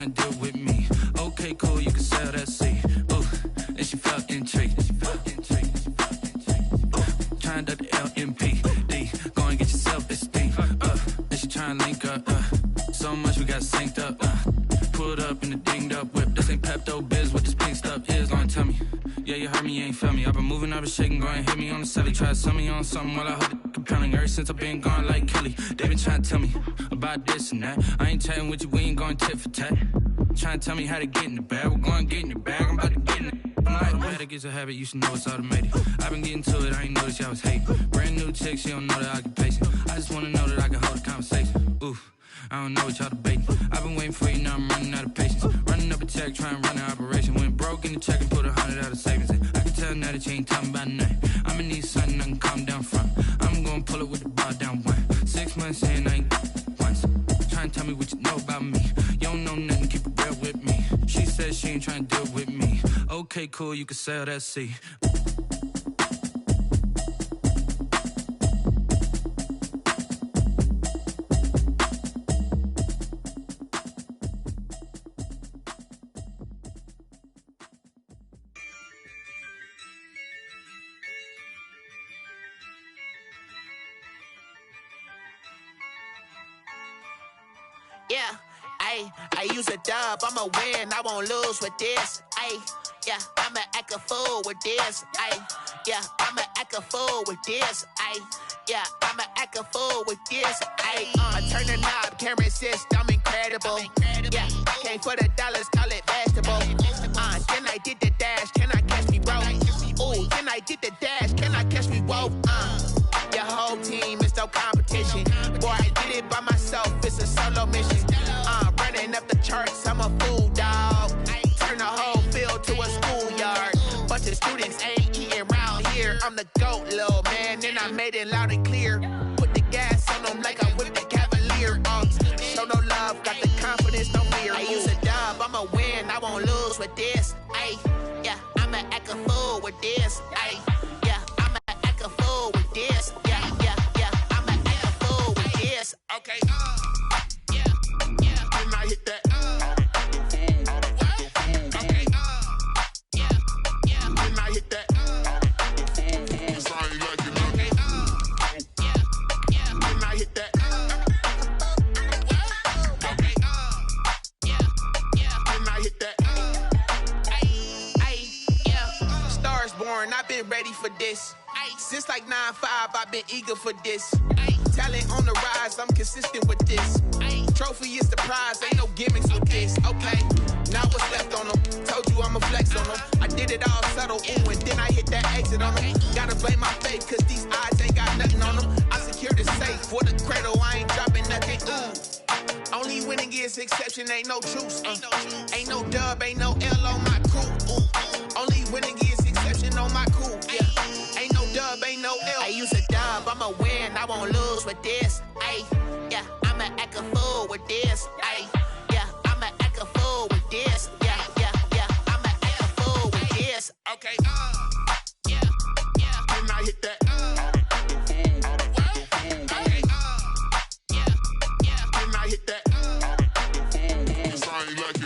Deal with me. Okay, cool, you can sell that seed. Ooh, and she felt intrigued. Trying to the LMP. Go and get your self-esteem. And she trying to link up. So much we got synced up. Pulled up in the dinged up whip. This ain't Pepto Biz, what this pink stuff is. Don't tell me. Yeah, you heard me, you ain't felt me. I've been moving, I've been shaking, go and hit me on the celly. Try to sell me on something while I hold it compelling. Ever since I've been gone like Kelly, they been trying to tell me about this and that. I ain't chatting with you, we ain't going tit for tat. Trying to tell me how to get in the bag. We're going to get in the bag, I'm about to get in it. I'm like, automatic is a habit, you should know it's automated. I've been getting to it, I ain't noticed y'all was hating. Brand new chick, she don't know the occupation. I just want to know that I can hold a conversation. Ooh, I don't know what y'all debating. I've been waiting for you, now I'm running out of patience. Running up a check, trying to run an operation. Went broke in the check and put 100 out of savings in. I can tell now that you ain't talking about nothing. I'ma need something I can calm down from. I'm gonna pull it with the bar down one. 6 months in, I ain't once. Trying to tell me what you know about me. You don't know nothing, keep it real with me. She said she ain't trying to deal with me. Okay, cool, you can sell that seed. Yeah, I use a dub, I'ma win, I won't lose with this. Yeah, I'ma act a fool with this. Yeah, I'ma act a fool with this. Yeah, I'ma act a fool with this. I turn the knob, can't resist, I'm incredible. Yeah, came for the dollars, call it vegetable. Then I did the dash, can I catch me, bro? Ooh, then I did the dash, can I catch me, whoa? Your whole team is no competition. Boy, I did it by myself, it's a solo mission. Running up the charts, I'm a fool, dog. Turn the whole field to a schoolyard. Bunch of students ain't eating round here. I'm the GOAT, little man, and I made it loud and clear. Put the gas on them like I whipped the Cavalier. Show no love, got the confidence, no fear. I use a dub, I'ma win, I won't lose with this. Yeah, I'ma act a fool with this. Yeah, I'ma act a fool with this. Yeah, I'ma act a fool with this. Okay. Then I hit that. Okay. Then I hit that. Sorry, like it. Okay. Then I hit that. Okay. Then I hit that. Yeah. Stars born, I've been ready for this. Since like 9-5, I've been eager for this. Talent on the rise, I'm consistent with this. Trophy is the prize, ain't no gimmicks with this. Okay, now what's left on them? Told you I'ma flex on them. I did it all subtle, ooh, and then I hit that exit on them. Gotta blame my faith, cause these odds ain't got nothing on them. I secured the safe for the cradle, I ain't dropping nothing, ooh. Only winning is exception, ain't no truce. Ain't no dub, ain't no L on my crew. Ooh. Only winning is exception on my crew. Yeah. Ain't no dub, ain't no L. I use a dub, I'ma win, I won't lose with this. Yeah, I'ma act a fool with this. Yeah, I'ma act a fool with this. Yeah, I'ma act a fool with this. Okay. Then I hit that. Okay. Then I hit that. Sorry, like it.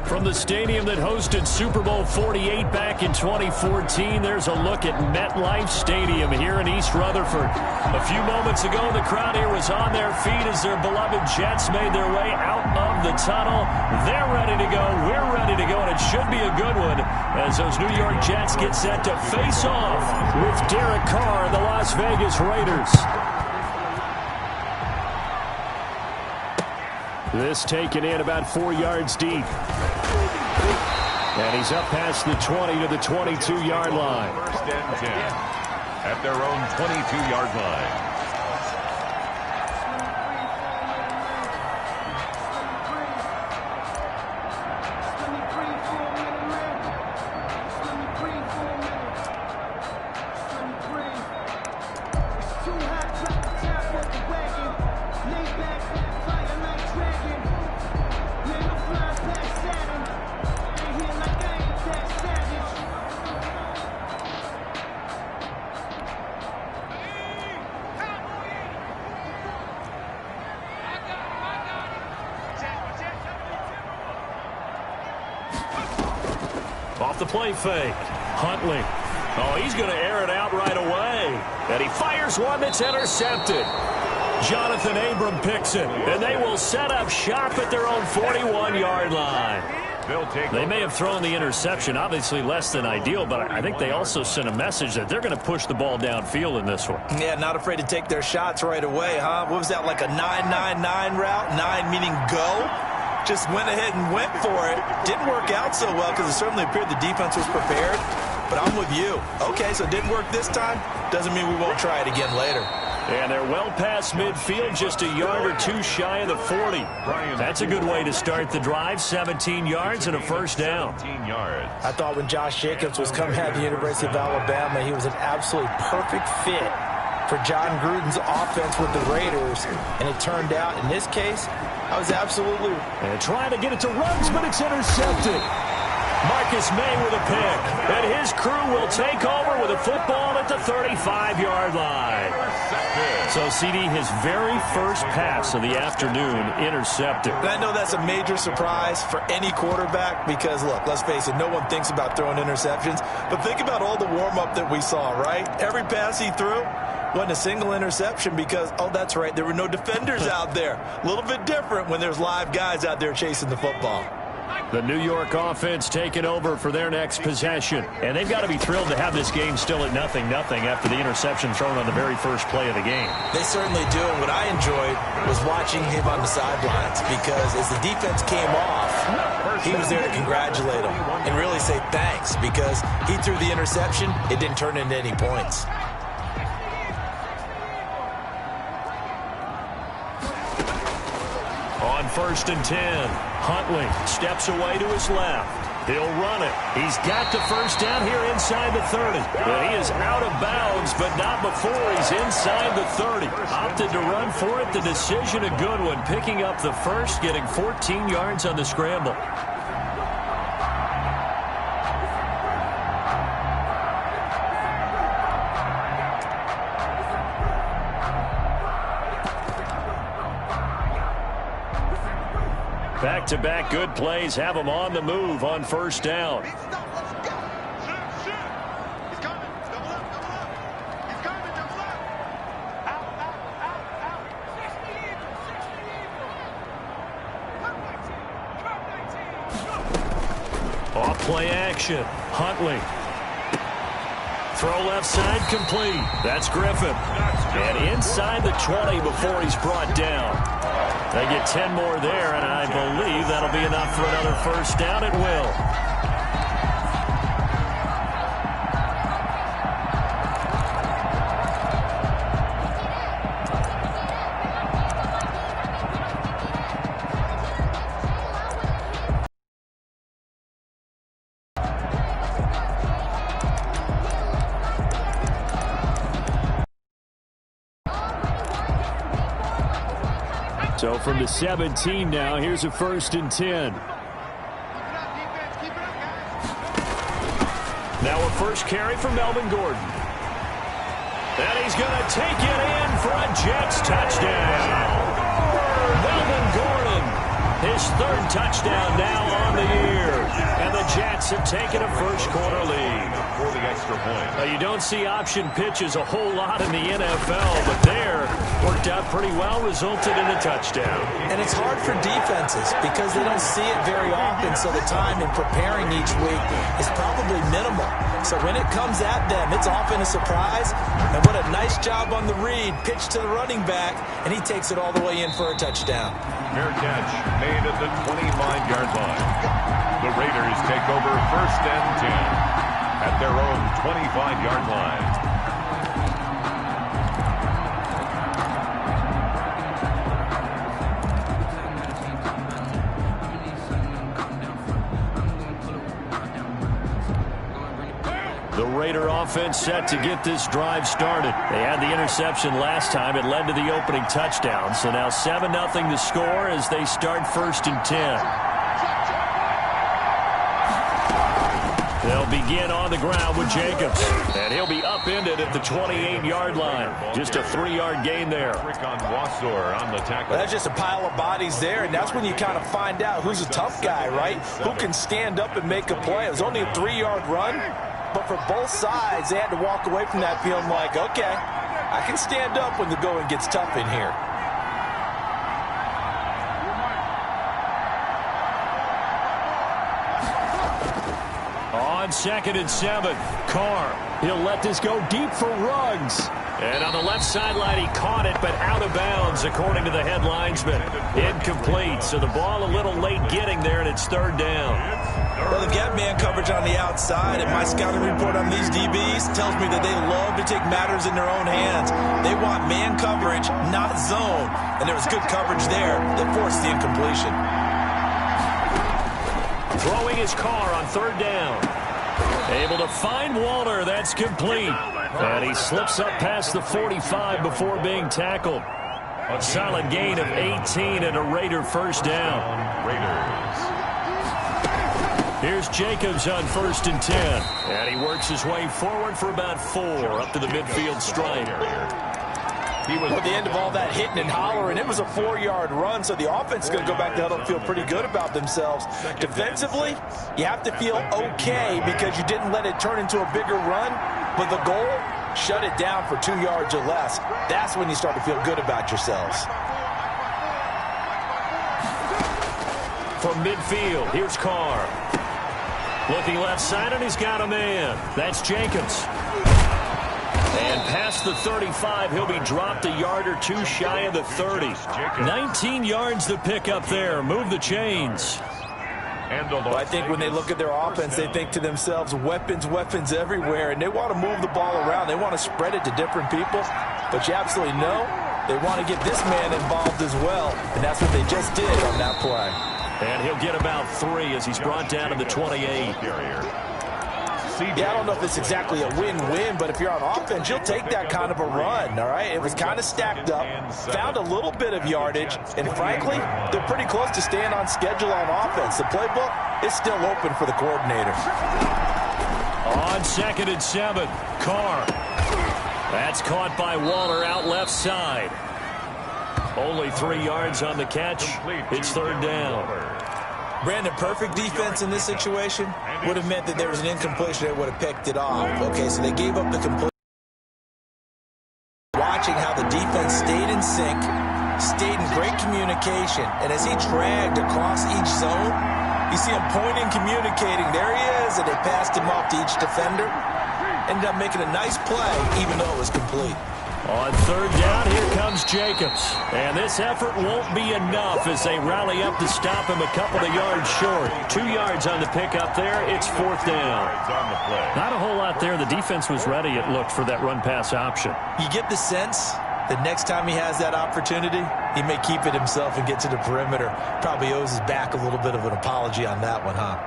From the stadium that hosted Super Bowl 48 back in 2014, there's a look at MetLife Stadium here in East Rutherford. A few moments ago, the crowd here was on their feet as their beloved Jets made their way out of the tunnel. They're ready to go. We're ready to go, and it should be a good one as those New York Jets get set to face off with Derek Carr and the Las Vegas Raiders. This taken in about 4 yards deep. And he's up past the 20 to the 22-yard line. First and 10 at their own 22-yard line. off the play fake. Huntley. Oh, he's going to air it out right away. And he fires one that's intercepted. Jonathan Abram picks it. And they will set up shop at their own 41-yard line. They may have thrown the interception, obviously less than ideal, but I think they also sent a message that they're going to push the ball downfield in this one. Yeah, not afraid to take their shots right away, huh? What was that, like a 9-9-9 route? 9 meaning go? Just went ahead and went for it. Didn't work out so well because it certainly appeared the defense was prepared. But I'm with you. Okay, so it didn't work this time. Doesn't mean we won't try it again later. And they're well past midfield, just a yard or two shy of the 40. That's a good way to start the drive, 17 yards and a first down. I thought when Josh Jacobs was coming out of the University of Alabama, he was an absolutely perfect fit for John Gruden's offense with the Raiders. And it turned out, in this case, I was absolutely... And trying to get it to Ruggs, but it's intercepted. Marcus May with a pick. And his crew will take over with a football at the 35-yard line. So, CD, his very first pass of the afternoon intercepted. And I know that's a major surprise for any quarterback because, look, let's face it, no one thinks about throwing interceptions. But think about all the warm-up that we saw, right? Every pass he threw wasn't a single interception because, oh, that's right, there were no defenders out there. A little bit different when there's live guys out there chasing the football. The New York offense taking over for their next possession. And they've got to be thrilled to have this game still at 0-0 after the interception thrown on the very first play of the game. They certainly do. And what I enjoyed was watching him on the sidelines because as the defense came off, he was there to congratulate them and really say thanks because he threw the interception. It didn't turn into any points. On 1st and 10, Huntley steps away to his left. He'll run it. He's got the first down here inside the 30. But he is out of bounds, but not before he's inside the 30. Opted to run for it. The decision a good one. Picking up the first, getting 14 yards on the scramble. Back-to-back good plays have them on the move on first down. Off play action. Huntley. Throw left side complete. That's Griffin. And inside the 20 before he's brought down. They get 10 more there, and I believe that'll be enough for another first down. It will. So from the 17 now, here's a 1st and 10. Now a first carry for Melvin Gordon. And he's going to take it in for a Jets touchdown. Melvin Gordon, his 3rd touchdown now on the year. And the Jets have taken a first-quarter lead. For the extra point. You don't see option pitches a whole lot in the NFL, but there worked out pretty well, resulted in a touchdown. And it's hard for defenses because they don't see it very often, so the time in preparing each week is probably minimal. So when it comes at them, it's often a surprise. And what a nice job on the read. Pitch to the running back, and he takes it all the way in for a touchdown. Fair catch made at the 25-yard line. The Raiders take over 1st and 10 at their own 25-yard line. The Raider offense set to get this drive started. They had the interception last time. It led to the opening touchdown. So now 7-0 the score as they start 1st and 10. They'll begin on the ground with Jacobs. And he'll be upended at the 28-yard line. Just a 3-yard gain there. That's just a pile of bodies there, and that's when you kind of find out who's a tough guy, right? Who can stand up and make a play. It was only a 3-yard run, but for both sides, they had to walk away from that feeling like, okay, I can stand up when the going gets tough in here. On 2nd and 7, Carr. He'll let this go deep for Ruggs. And on the left sideline, he caught it, but out of bounds, according to the head linesman. Incomplete, so the ball a little late getting there, and it's 3rd down. Well, they've got man coverage on the outside, and my scouting report on these DBs tells me that they love to take matters in their own hands. They want man coverage, not zone. And there was good coverage there that forced the incompletion. Throwing his Carr on 3rd down. Able to find Waller. That's complete. And he slips up past the 45 before being tackled. A solid gain of 18 and a Raider 1st down. Here's Jacobs on 1st and 10. And he works his way forward for about 4 up to the midfield stripe. At the end of all that hitting and hollering, it was a 4-yard run, so the offense is going to go back to huddle and feel pretty good about themselves. Defensively, you have to feel okay because you didn't let it turn into a bigger run, but the goal, shut it down for 2 yards or less. That's when you start to feel good about yourselves. From midfield, here's Carr. Looking left side, and he's got a man. That's Jacobs. And past the 35, he'll be dropped a yard or 2 shy of the 30. 19 yards to pick up there. Move the chains. Well, I think when they look at their offense, they think to themselves, weapons, weapons everywhere, and they want to move the ball around. They want to spread it to different people, but you absolutely know they want to get this man involved as well, and that's what they just did on that play. And he'll get about 3 as he's brought down to the 28. Yeah, I don't know if it's exactly a win-win, but if you're on offense, you'll take that kind of a run, all right? It was kind of stacked up, found a little bit of yardage, and frankly, they're pretty close to staying on schedule on offense. The playbook is still open for the coordinator. On 2nd and 7, Carr. That's caught by Waller out left side. Only 3 yards on the catch. It's 3rd down. Brandon, perfect defense in this situation would have meant that there was an incompletion that would have picked it off. Okay, so they gave up the completion. Watching how the defense stayed in sync, stayed in great communication, and as he dragged across each zone, you see him pointing, communicating. There he is, and they passed him off to each defender. Ended up making a nice play, even though it was complete. On 3rd down, here comes Jacobs. And this effort won't be enough as they rally up to stop him a couple of yards short. 2 yards on the pickup there. It's 4th down. Not a whole lot there. The defense was ready, it looked, for that run-pass option. You get the sense that next time he has that opportunity, he may keep it himself and get to the perimeter. Probably owes his back a little bit of an apology on that one, huh?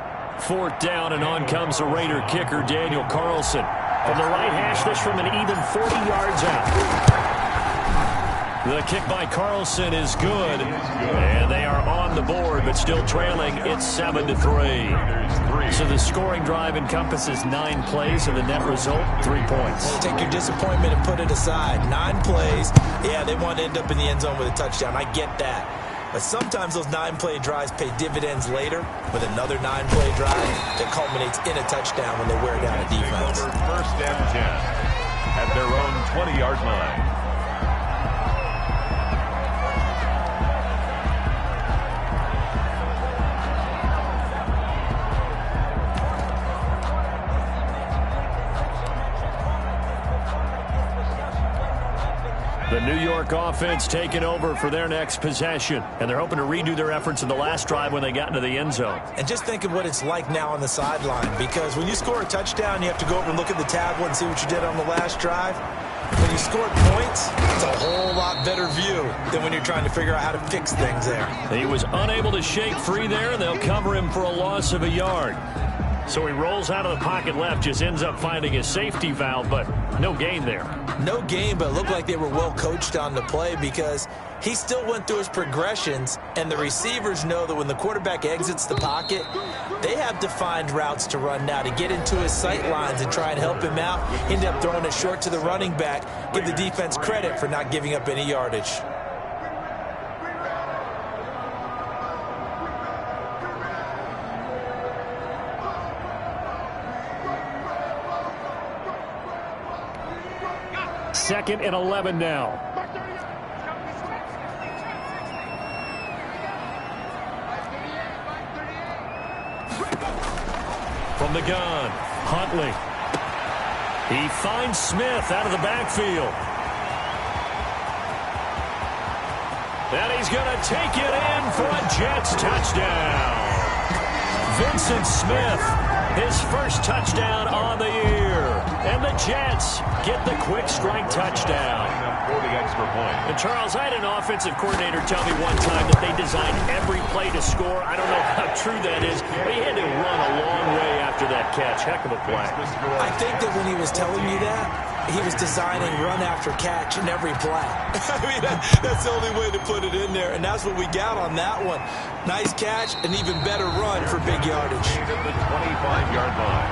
4th down, and on comes the Raider kicker, Daniel Carlson. From the right hash, this from an even 40 yards out. The kick by Carlson is good, and they are on the board, but still trailing. It's 7-3. So the scoring drive encompasses 9 plays, and the net result, 3 points. Take your disappointment and put it aside. 9 plays. Yeah, they want to end up in the end zone with a touchdown. I get that. But sometimes those 9-play drives pay dividends later with another 9-play drive that culminates in a touchdown when they wear down a defense. 1st and 10 at their own 20-yard line. The New York offense taking over for their next possession, and they're hoping to redo their efforts in the last drive when they got into the end zone. And just think of what it's like now on the sideline, because when you score a touchdown, you have to go over and look at the tablet and see what you did on the last drive. When you scored points, it's a whole lot better view than when you're trying to figure out how to fix things there. He was unable to shake free there, and they'll cover him for a loss of a yard. So he rolls out of the pocket left, just ends up finding a safety valve, but no gain there. No gain, but it looked like they were well coached on the play because he still went through his progressions, and the receivers know that when the quarterback exits the pocket, they have defined routes to run now to get into his sight lines and try and help him out. He ended up throwing it short to the running back. Give the defense credit for not giving up any yardage. Second and 11 now. From the gun, Huntley. He finds Smith out of the backfield. And he's going to take it in for a Jets touchdown. Vincent Smith, his first touchdown on the year. And the Jets get the quick strike touchdown. For the extra point. And Charles, I had an offensive coordinator tell me one time that they designed every play to score. I don't know how true that is, but he had to run a long way after that catch. Heck of a play. I think that when he was telling me that, he was designing run after catch in every play. I mean, that's the only way to put it in there, and that's what we got on that one. Nice catch, an even better run for big yardage. At the 25-yard line.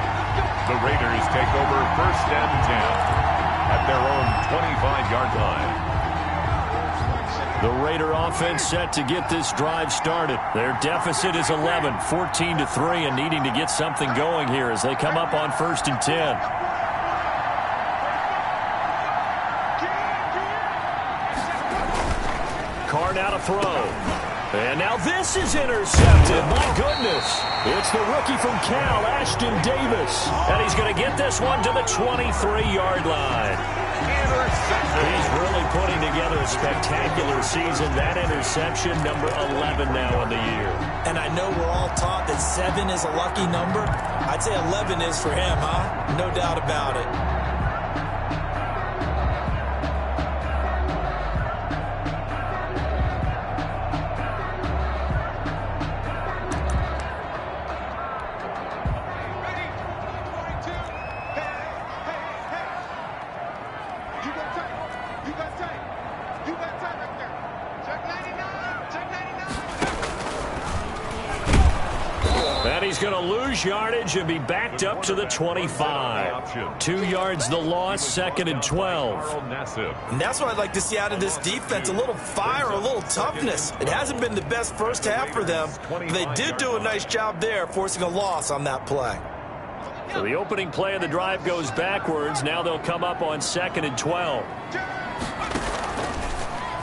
The Raiders take over first and 10 at their own 25-yard line. The Raider offense set to get this drive started. Their deficit is 11, 14-3, and needing to get something going here as they come up on first and 10. Carr now to throw. And now this is intercepted. My goodness. It's the rookie from Cal, Ashton Davis. And he's going to get this one to the 23-yard line. He's really putting together a spectacular season. That interception, number 11 now on the year. And I know we're all taught that 7 is a lucky number. I'd say 11 is for him, huh? No doubt about it. He's going to lose yardage and be backed up to the 25. 2 yards the loss, second and 12. And that's what I'd like to see out of this defense, a little fire, a little toughness. It hasn't been the best first half for them, but they did do a nice job there, forcing a loss on that play. So the opening play of the drive goes backwards. Now they'll come up on second and 12.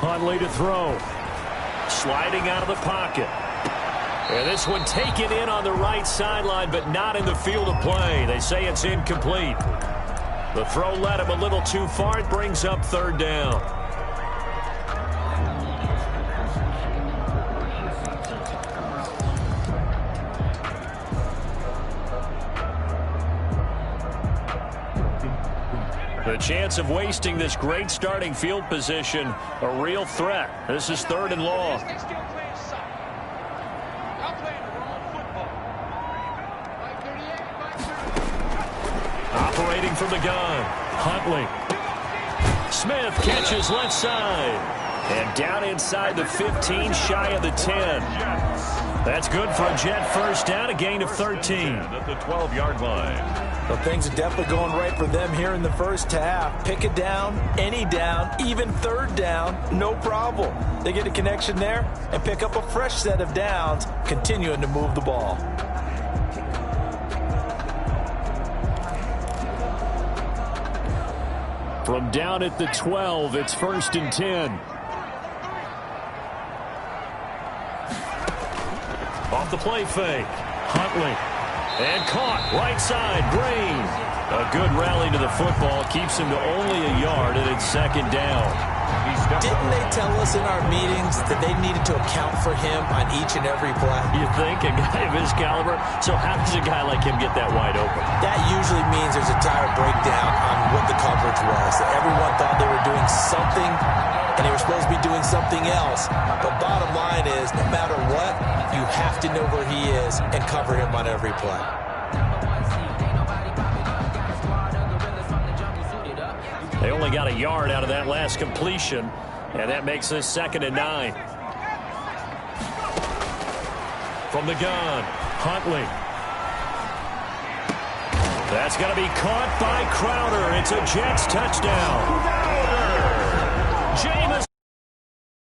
Huntley to throw. Sliding out of the pocket. And this one taken in on the right sideline, but not in the field of play. They say it's incomplete. The throw led him a little too far. It brings up third down. The chance of wasting this great starting field position, a real threat. This is third and long. Operating from the gun, Huntley. Smith catches left side. And down inside the 15, shy of the 10. That's good for a Jet first down, a gain of 13. At the 12-yard line. Well, things are definitely going right for them here in the first half. Pick a down, any down, even third down, no problem. They get a connection there and pick up a fresh set of downs, continuing to move the ball. From down at the 12, it's first and 10. Off the play fake, Huntley. And caught, right side, Green. A good rally to the football, keeps him to only a yard, and it's second down. Didn't they tell us in our meetings that they needed to account for him on each and every play? You think, a guy of his caliber? So how does a guy like him get that wide open? That usually means there's a tire breakdown on what the coverage was. That everyone thought they were doing something, and they were supposed to be doing something else. But bottom line is, no matter what, you have to know where he is and cover him on every play. They only got a yard out of that last completion, and that makes this 2nd and 9. From the gun, Huntley. That's going to be caught by Crowder. It's a Jets touchdown. Jameis.